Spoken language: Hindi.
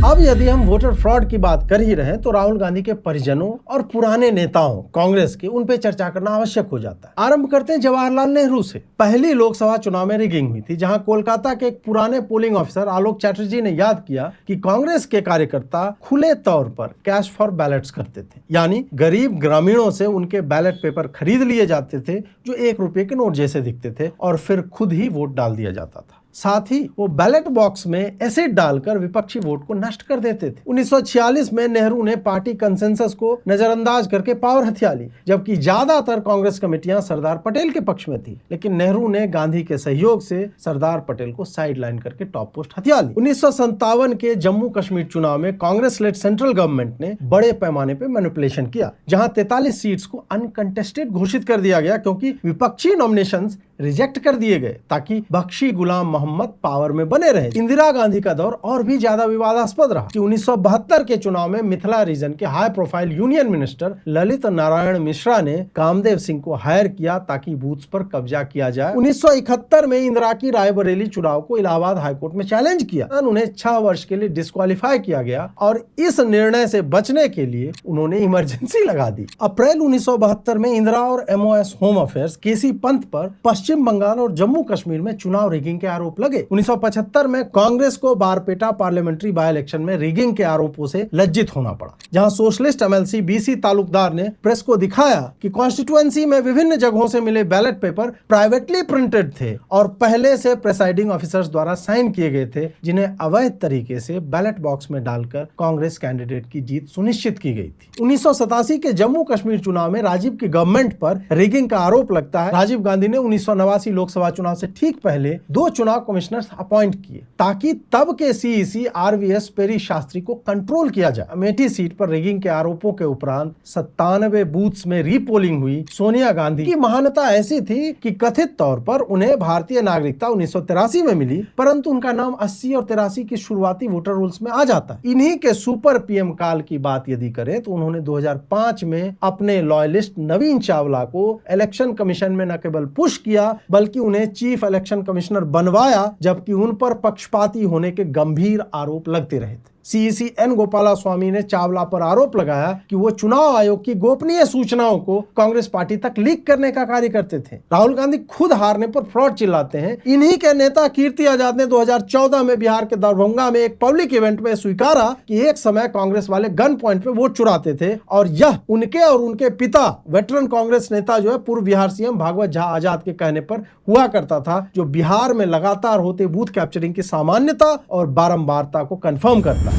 अब यदि हम वोटर फ्रॉड की बात कर ही रहे हैं तो राहुल गांधी के परिजनों और पुराने नेताओं कांग्रेस के उन पे चर्चा करना आवश्यक हो जाता है। आरंभ करते हैं जवाहरलाल नेहरू से। पहली लोकसभा चुनाव में रिगिंग हुई थी, जहां कोलकाता के एक पुराने पोलिंग ऑफिसर आलोक चैटर्जी ने याद किया कि कांग्रेस के कार्यकर्ता खुले तौर पर कैश फॉर बैलेट्स करते थे, यानी गरीब ग्रामीणों से उनके बैलेट पेपर खरीद लिए जाते थे जो 1 रुपए के नोट जैसे दिखते थे और फिर खुद ही वोट डाल दिया जाता था। साथ ही वो बैलेट बॉक्स में एसिड डालकर विपक्षी वोट को नष्ट कर देते थे। 1946 में नेहरू ने पार्टी कंसेंसस को नजरअंदाज करके पावर हथिया ली, जबकि ज्यादातर कांग्रेस कमेटियां सरदार पटेल के पक्ष में थी, लेकिन नेहरू ने गांधी के सहयोग से सरदार पटेल को साइडलाइन करके टॉप पोस्ट हथिया ली। 1957 के जम्मू कश्मीर चुनाव में कांग्रेस लेड सेंट्रल गवर्नमेंट ने बड़े पैमाने पर मैनिपुलेशन किया, जहां 43 सीट्स को अनकंटेस्टेड घोषित कर दिया गया क्योंकि विपक्षी नॉमिनेशंस रिजेक्ट कर दिए गए ताकि बख्शी गुलाम मोहम्मद पावर में बने रहे। इंदिरा गांधी का दौर और भी ज्यादा विवादास्पद रहा कि 1972 के चुनाव में मिथिला रीजन के high profile union minister Lalit Narayan Mishra ने कामदेव सिंह को हायर किया ताकि बूथ्स पर कब्जा किया जाए। 1971 में इंदिरा की रायबरेली चुनाव को इलाहाबाद हाईकोर्ट में चैलेंज किया, उन्हें 6 वर्ष के लिए डिस्क्वालीफाई किया गया और इस निर्णय से बचने के लिए उन्होंने इमरजेंसी लगा दी। अप्रैल 1972 में इंदिरा और MOS होम अफेयर्स केसी पंत पर पश्चिम बंगाल और जम्मू कश्मीर में चुनाव रिगिंग के आरोप लगे। 1975 में कांग्रेस को बारपेटा पार्लियामेंट्री बाय इलेक्शन में रिगिंग के आरोपों से लज्जित होना पड़ा, जहां सोशलिस्ट MLC BC तालुकदार ने प्रेस को दिखाया कि कॉन्स्टिट्यूएंसी में विभिन्न जगहों से मिले बैलेट पेपर प्राइवेटली प्रिंटेड थे और पहले से प्रेसाइडिंग ऑफिसर्स द्वारा साइन किए गए थे, जिन्हें अवैध तरीके से बैलेट बॉक्स में डालकर कांग्रेस कैंडिडेट की जीत सुनिश्चित की गई थी। 1987 के जम्मू कश्मीर चुनाव में राजीव की गवर्नमेंट पर रिगिंग का आरोप लगता है। राजीव गांधी ने 1989 लोकसभा चुनाव से ठीक पहले 2 चुनाव कमिश्नर्स अपॉइंट किए ताकि तब के CEC RVS पेरी शास्त्री को कंट्रोल किया जाए। अमेठी सीट पर रिगिंग के आरोपों के उपरांत 97 बूथ्स में रीपोलिंग हुई। सोनिया गांधी की महानता ऐसी थी कि कथित तौर पर उन्हें भारतीय नागरिकता 1983 में मिली, परंतु उनका नाम 80 और 83 के शुरुआती वोटर रोल्स में आ जाता है। इन्हीं के सुपर PM काल की बात यदि करें तो उन्होंने 2005 में अपने लॉयलिस्ट नवीन चावला को इलेक्शन कमीशन में न केवल पुश किया बल्कि उन्हें चीफ इलेक्शन कमिश्नर बनवाया, जबकि उन पर पक्षपाती होने के गंभीर आरोप लगते रहे थे। CEC N गोपालास्वामी ने चावला पर आरोप लगाया कि वो चुनाव आयोग की गोपनीय सूचनाओं को कांग्रेस पार्टी तक लीक करने का कार्य करते थे। राहुल गांधी खुद हारने पर फ्रॉड चिल्लाते हैं। इन्हीं के नेता कीर्ति आजाद ने 2014 में बिहार के दरभंगा में एक पब्लिक इवेंट में स्वीकारा कि एक समय कांग्रेस वाले गन पॉइंट पे वोट चुराते थे और यह उनके और उनके पिता वेटरन कांग्रेस नेता जो है पूर्व बिहार CM भागवत झा आजाद के कहने पर हुआ करता था, जो बिहार में लगातार होते बूथ कैप्चरिंग की सामान्यता और बारंबारता को कंफर्म करता।